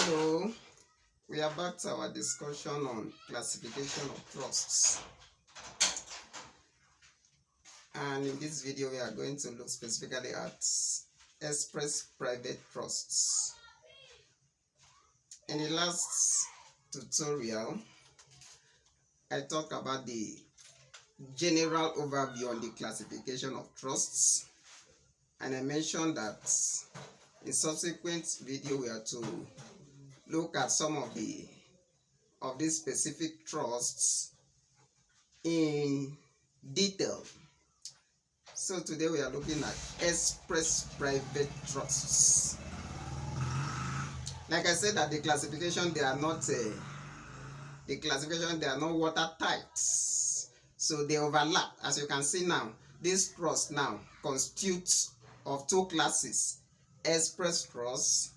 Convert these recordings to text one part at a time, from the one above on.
Hello, we are back to our discussion on classification of trusts. And in this video, we are going to look specifically at express private trusts. In the last tutorial, I talked about the general overview on the classification of trusts, and I mentioned that in subsequent video we are to look at some of these specific trusts in detail. So today we are looking at express private trusts. Like I said, that the classification they are not watertight, so they overlap. As you can see now, this trust now constitutes of two classes: express trusts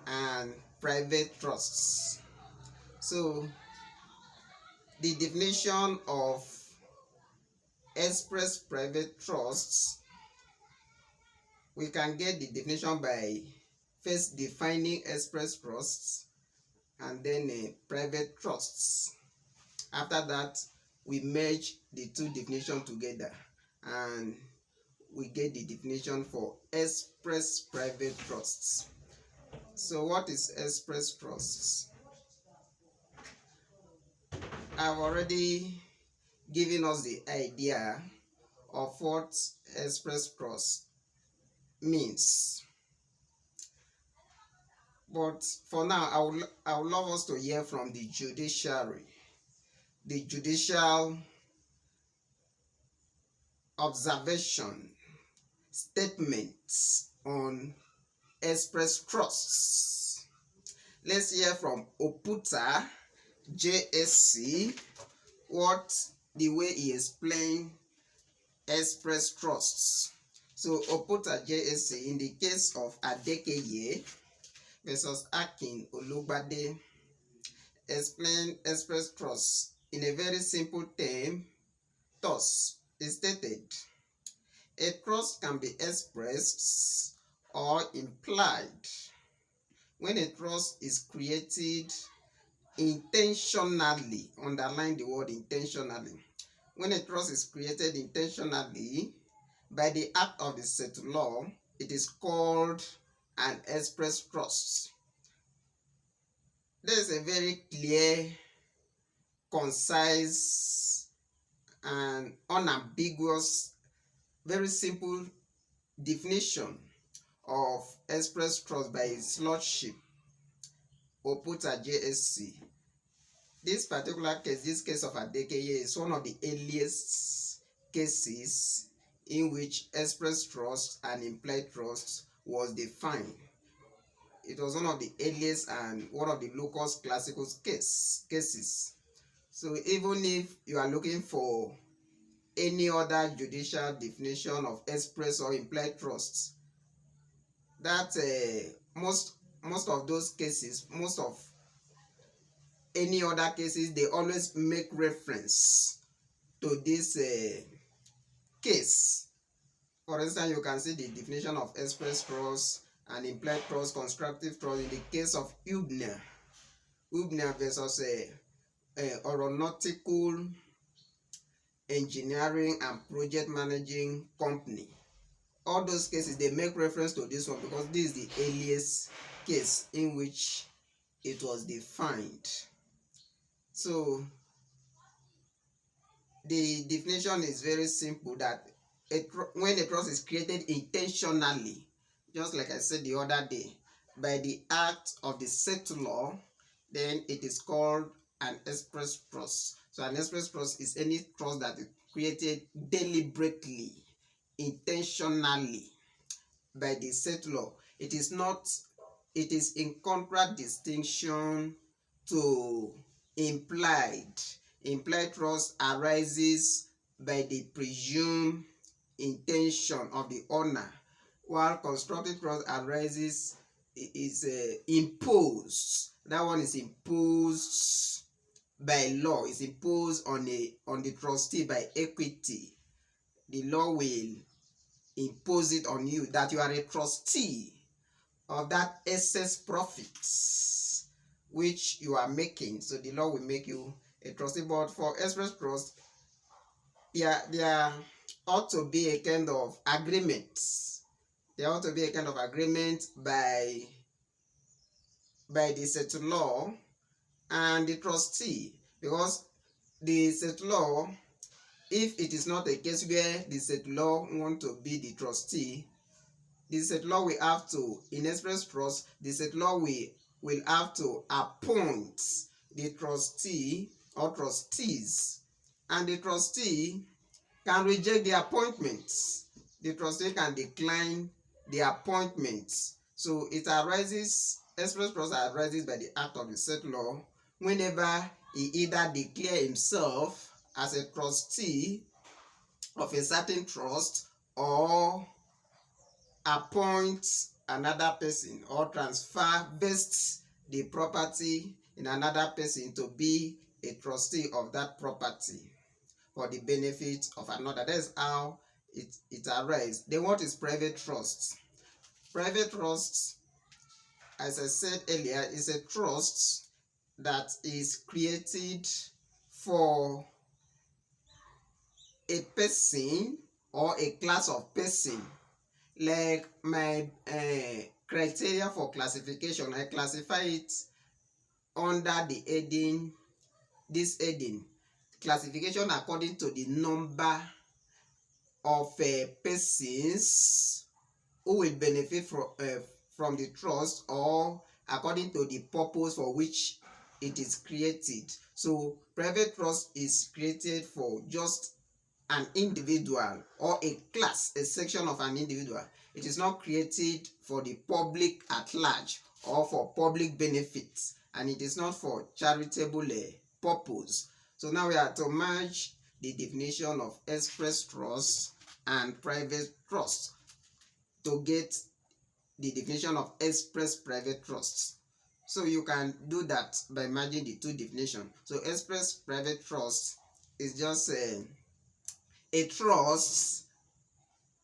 and private trusts. So the definition of express private trusts, we can get the definition by first defining express trusts and then private trusts. After that, we merge the two definitions together and we get the definition for express private trusts. So what is express trusts? I've already given us the idea of what express trust means. But for now, I would love us to hear from the judiciary, the judicial observation, statements on express trusts. Let's hear from Oputa JSC what the way he explained express trusts. So Oputa JSC, in the case of Adekeye versus Akin Olugbade, explained express trusts in a very simple term. Thus, he stated, a trust can be expressed or implied when a trust is created intentionally. Underline the word intentionally. When a trust is created intentionally by the act of the settlor, it is called an express trust. There is a very clear, concise, and unambiguous, very simple definition of express trust by His Lordship Oputa JSC. This particular case, this case of Adekeye, is one of the earliest cases in which express trust and implied trust was defined. It was one of the earliest and one of the locus classicus cases. So even if you are looking for any other judicial definition of express or implied trusts, that most of those cases, most of any other cases, they always make reference to this case. For instance, you can see the definition of express trust and implied trust, constructive trust in the case of Ubner versus Aeronautical Engineering and Project Managing Company. All those cases, they make reference to this one because this is the earliest case in which it was defined. So the definition is very simple, that when a trust is created intentionally, just like I said the other day, by the act of the settlor, then it is called an express trust. So an express trust is any trust that is created deliberately, intentionally by the settlor. It is in contradistinction to implied. Implied trust arises by the presumed intention of the owner, while constructive trust arises is imposed. That one is imposed by law. It's imposed on the trustee by equity. The law will impose it on you that you are a trustee of that excess profits which you are making. So the law will make you a trustee. But for express trust, there ought to be a kind of agreement. There ought to be a kind of agreement by the settlor and the trustee, because the settlor, if it is not a case where the settlor want to be the trustee, the settlor will have to, in express trust, the settlor will have to appoint the trustee or trustees, and the trustee can reject the appointments. The trustee can decline the appointments. So it arises, express trust arises by the act of the settlor whenever he either declare himself as a trustee of a certain trust, or appoint another person, or vests the property in another person to be a trustee of that property for the benefit of another. That's how it arises. Then what is private trust? Private trust, as I said earlier, is a trust that is created for a person or a class of person. Like my criteria for classification, I classify it under the heading, this heading, classification according to the number of persons who will benefit from the trust, or according to the purpose for which it is created. So private trust is created for just an individual or a class, a section of an individual. It is not created for the public at large or for public benefits, and it is not for charitable purpose. So now we are to merge the definition of express trust and private trust to get the definition of express private trust. So you can do that by merging the two definitions. So express private trust is just a trust.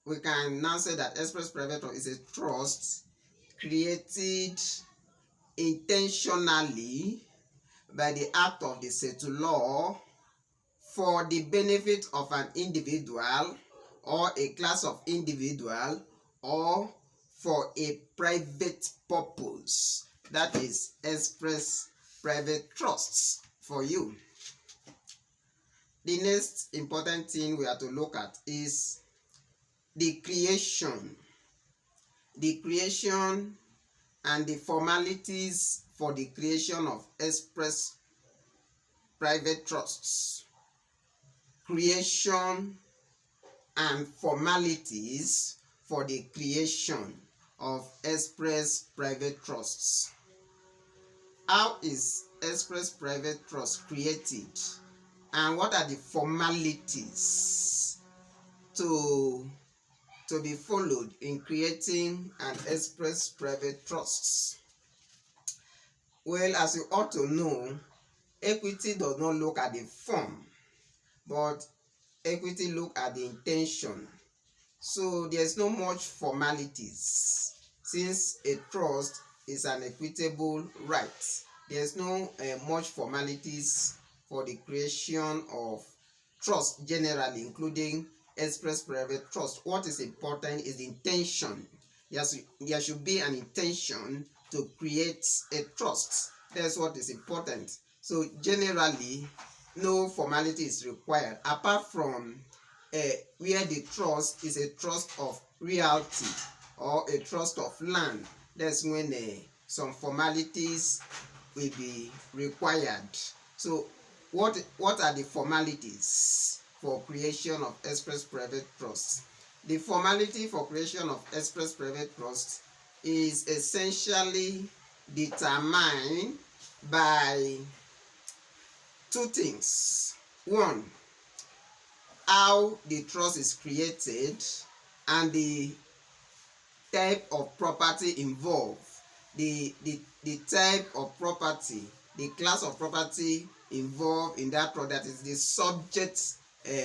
We can now say that express private trust is a trust created intentionally by the act of the settlor for the benefit of an individual or a class of individual, or for a private purpose. That is express private trusts for you. The next important thing we have to look at is the creation. The creation and the formalities for the creation of express private trusts. Creation and formalities for the creation of express private trusts. How is express private trust created, and what are the formalities to be followed in creating an express private trust? Well, as you ought to know, equity does not look at the form, but equity look at the intention. So there's no much formalities, since a trust is an equitable right. There's no much formalities for the creation of trust generally, including express private trust. What is important is the intention. There should be an intention to create a trust. That's what is important. So generally, no formality is required, apart from where the trust is a trust of realty or a trust of land. That's when some formalities will be required. So what are the formalities for creation of express private trust? The formality for creation of express private trust is essentially determined by two things. One, how the trust is created, and the type of property involved. The type of property, the class of property involved in that trust, that is the subject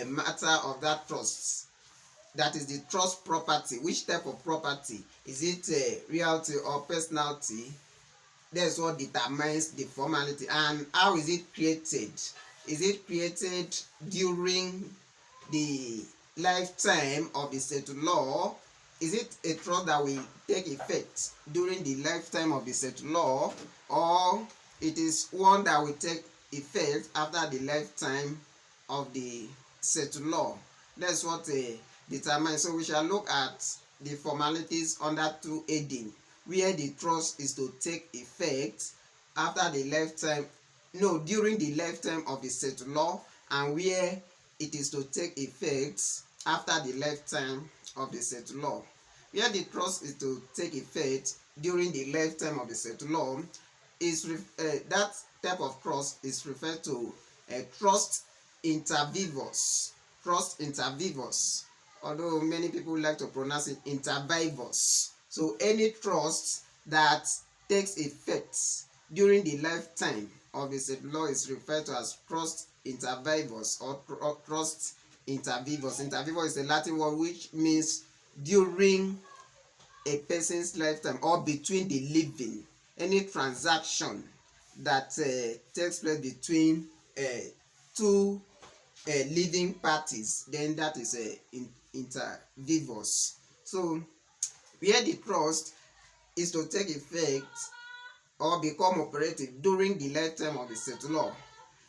matter of that trust. That is the trust property. Which type of property? Is it realty or personality? That's what determines the formality. And how is it created? Is it created during the lifetime of the settlor? Is it a trust that will take effect during the lifetime of the settlor, or it is one that will take effect after the lifetime of the settlor? That's what determines. So we shall look at the formalities under 2 where the trust is to take effect after the lifetime, no, during the lifetime of the settlor, and where it is to take effect after the lifetime of the settlor. Where the trust is to take effect during the lifetime of the settlor is that type of trust is referred to trust inter vivos. Trust inter vivos, although many people like to pronounce it inter vivos. So any trust that takes effect during the lifetime of the settlor is referred to as trust inter vivos or trust inter vivos. Inter vivos is a Latin word which means during a person's lifetime or between the living. Any transaction that takes place between two living parties, then that is inter vivos. So where the trust is to take effect or become operative during the lifetime of the settlor,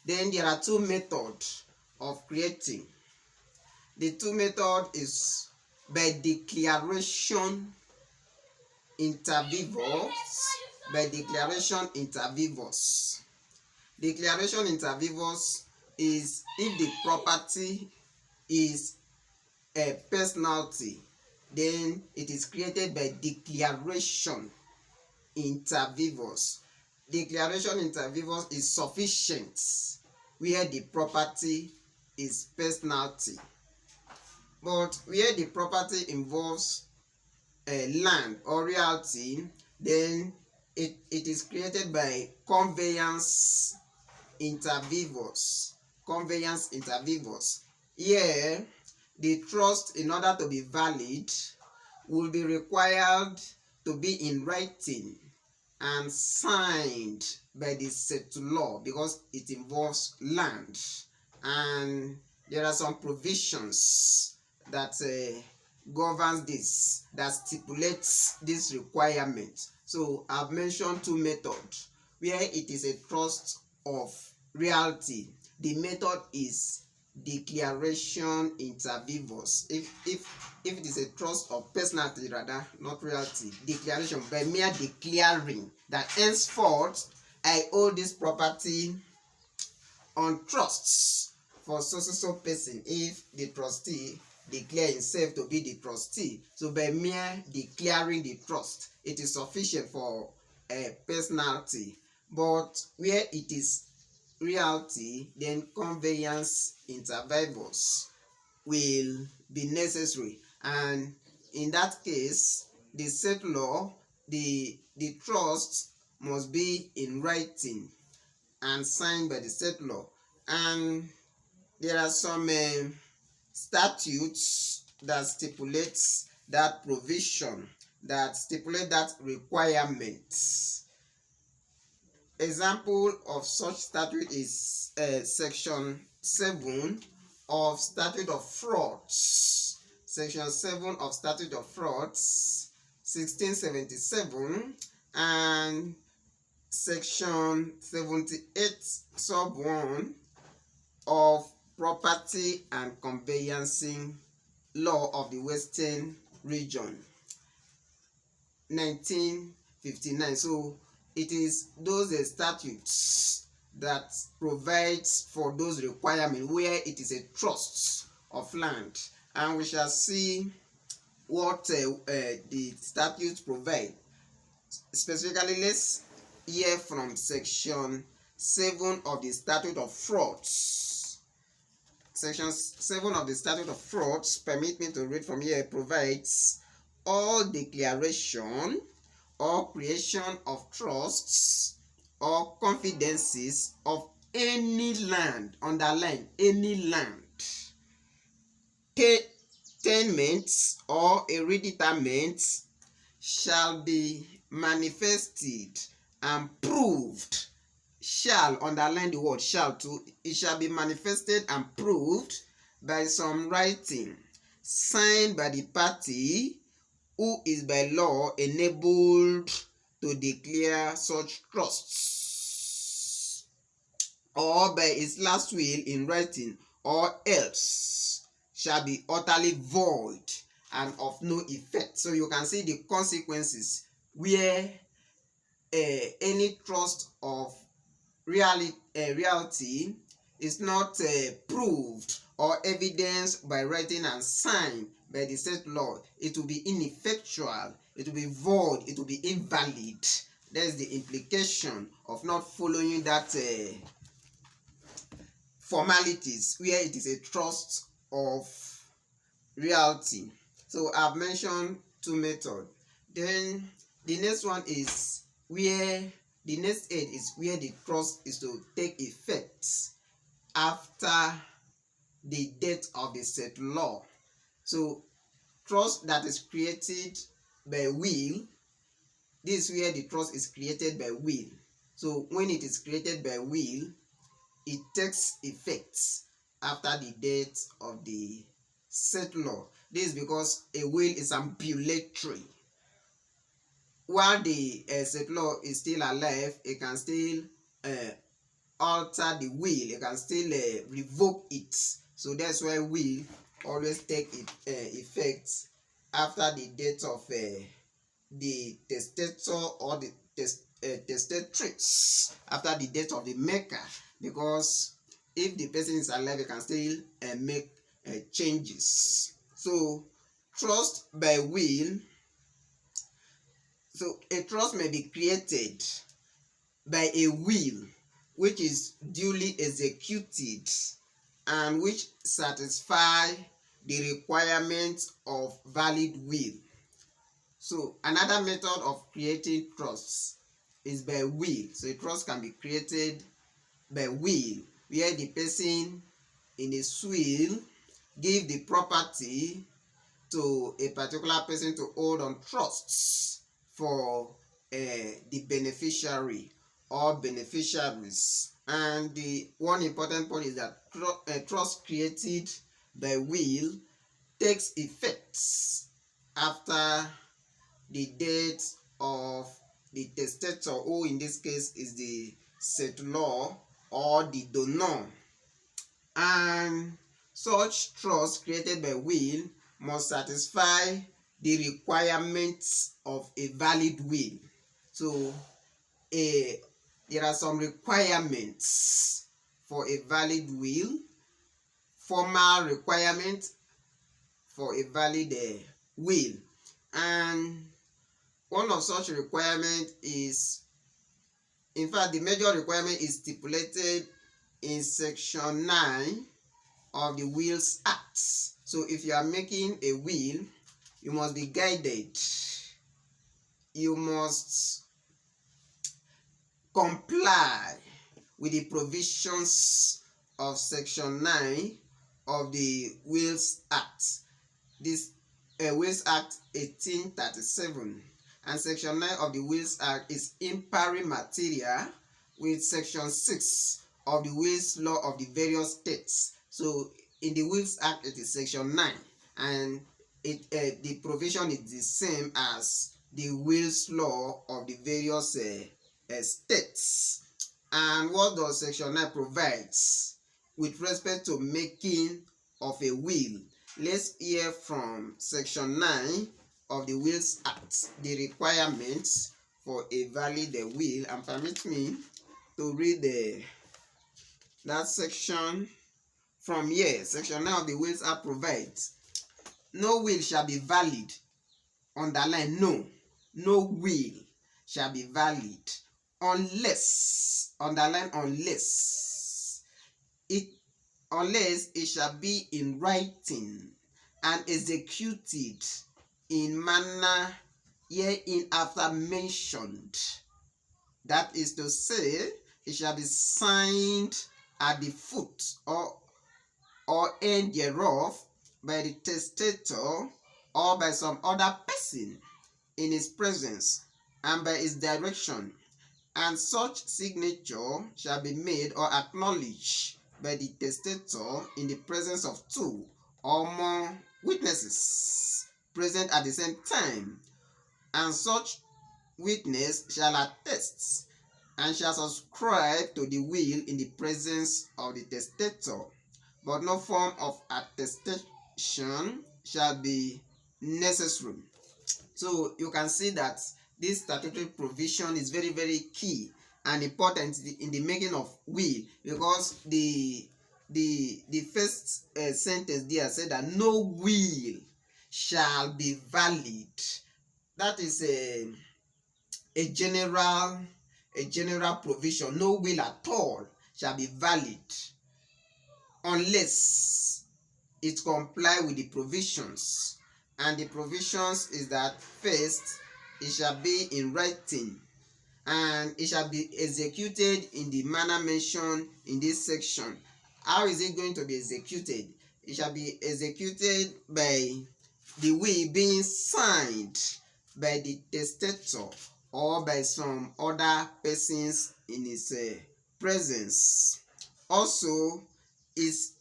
then there are two methods of creating. The two methods is by declaration inter vivos. By declaration inter vivos. Declaration inter vivos is if the property is a personality, then it is created by declaration inter vivos. Declaration inter vivos is sufficient where the property is personality, but where the property involves land or realty, then it is created by conveyance inter vivos. Conveyance inter vivos. Here, the trust, in order to be valid, will be required to be in writing and signed by the settlor because it involves land, and there are some provisions that governs this, that stipulates this requirement. So I've mentioned two methods. Where it is a trust of reality, the method is declaration inter vivos. If it is a trust of personality, rather not reality, declaration, by mere declaring that henceforth I owe this property on trusts for so person, if the trustee declare himself to be the trustee. So by mere declaring the trust, it is sufficient for a personality. But where it is reality, then conveyance inter vivos will be necessary, and in that case the settlor, the trust must be in writing and signed by the settlor. And there are some statutes that stipulates that provision, that stipulate that requirement. Example of such statute is section 7 of Statute of Frauds. Section 7 of Statute of Frauds 1677, and section 78 sub 1 of Property and Conveyancing Law of the Western Region 1959. So it is those statutes that provides for those requirements where it is a trust of land, and we shall see what the statutes provide. Specifically, let's hear from section 7 of the Statute of Frauds. Section 7 of the Statute of Frauds, permit me to read from here, provides all declaration or creation of trusts or confidences of any land, underline any land, tenements or hereditaments shall be manifested and proved. Shall, underline the word shall too. It shall be manifested and proved by some writing signed by the party who is by law enabled to declare such trusts, or by his last will in writing, or else shall be utterly void and of no effect. So you can see the consequences where any trust of reality is not proved or evidenced by writing and signed by the said law. It will be ineffectual, it will be void, it will be invalid. That is the implication of not following that formalities where it is a trust of reality. So I've mentioned two methods. Then the next one is where the next aid is where the trust is to take effect after the death of the said law. So trust that is created by will, this is where the trust is created by will. So when it is created by will, it takes effect after the death of the said law. This is because a will is ambulatory. While the said law is still alive, it can still alter the will, it can still revoke it. So that's why will always take effect after the death of the testator or the testatrix, after the death of the maker, because if the person is alive, it can still make changes. So trust by will. So a trust may be created by a will which is duly executed and which satisfy the requirements of valid will. So another method of creating trusts is by will. So a trust can be created by will, where the person in his will give the property to a particular person to hold on trusts for the beneficiary or beneficiaries. And the one important point is that trust created by will takes effect after the death of the testator, who in this case is the settlor or the donor. And such trust created by will must satisfy the requirements of a valid will. So there are some requirements for a valid will, formal requirements for a valid will. And one of such requirements is, in fact, the major requirement is stipulated in section 9 of the Wills Act. So if you are making a will, you must be guided. You must comply with the provisions of section 9 of the Wills Act. This Wills Act 1837, and section 9 of the Wills Act is in pari materia with section 6 of the Wills Law of the various states. So in the Wills Act, it is section 9, and the provision is the same as the Wills Law of the various states. And what does section 9 provides with respect to making of a will? Let's hear from section 9 of the Wills Act, the requirements for a valid will, and permit me to read that section from here. Section 9 of the Wills Act provides, no will shall be valid, underline no will shall be valid unless, underline unless it shall be in writing and executed in manner hereinafter mentioned. That is to say, it shall be signed at the foot or end thereof by the testator or by some other person in his presence and by his direction, and such signature shall be made or acknowledged by the testator in the presence of two or more witnesses present at the same time, and such witness shall attest and shall subscribe to the will in the presence of the testator, but no form of attestation shall be necessary. So you can see that this statutory provision is very, very key and important in the making of will, because the first sentence there said that no will shall be valid. That is a general provision. No will at all shall be valid unless it comply with the provisions. And the provisions is that first, it shall be in writing, and it shall be executed in the manner mentioned in this section. How is it going to be executed? It shall be executed by the will being signed by the testator or by some other persons in his presence. Also, his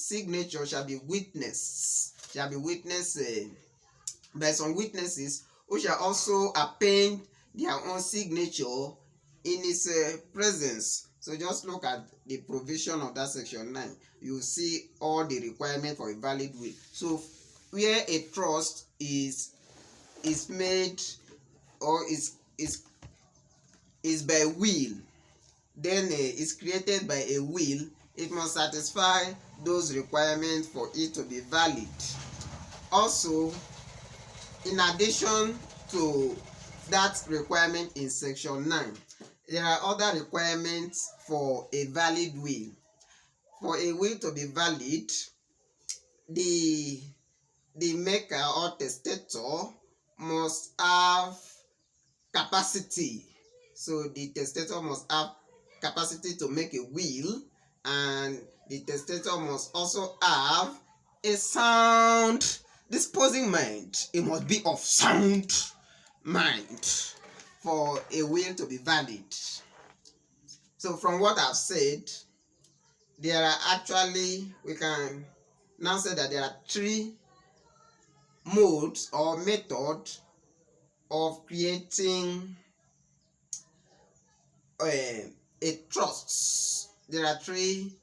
signature shall be witnessed by some witnesses who shall also append their own signature in his presence. So just look at the provision of that section 9. You see all the requirements for a valid will. So where a trust is made or is by will, then is created by a will, it must satisfy those requirements for it to be valid. Also, in addition to that requirement in section 9, there are other requirements for a valid will. For a will to be valid, the maker or testator must have capacity. So the testator must have capacity to make a will, and the testator must also have a sound disposing mind. It must be of sound mind for a will to be valid. So from what I've said, there are actually, we can now say that there are three modes or methods of creating a trust. There are three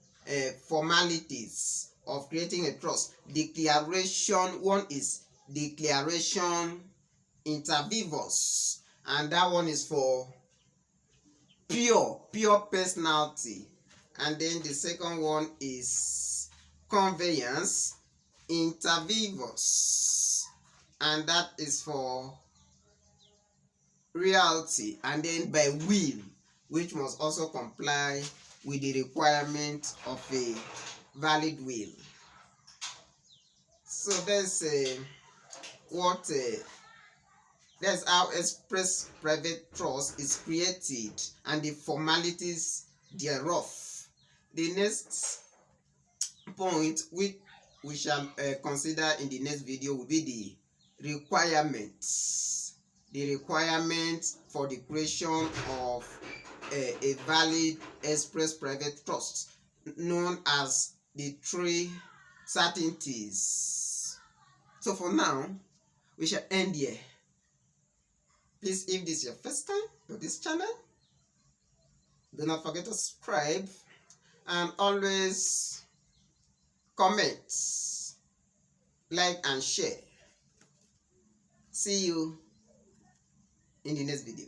formalities of creating a trust. Declaration, one is declaration inter vivos, and that one is for pure personality. And then the second one is conveyance inter vivos, and that is for reality. And then by will, which must also comply with the requirement of a valid will. So that's that's how express private trust is created and the formalities thereof. The next point which we shall consider in the next video will be the requirements. The requirements for the creation of a valid express private trust, known as the three certainties. So for now, we shall end here. Please, if this is your first time to this channel, do not forget to subscribe and always comment, like and share. See you in the next video.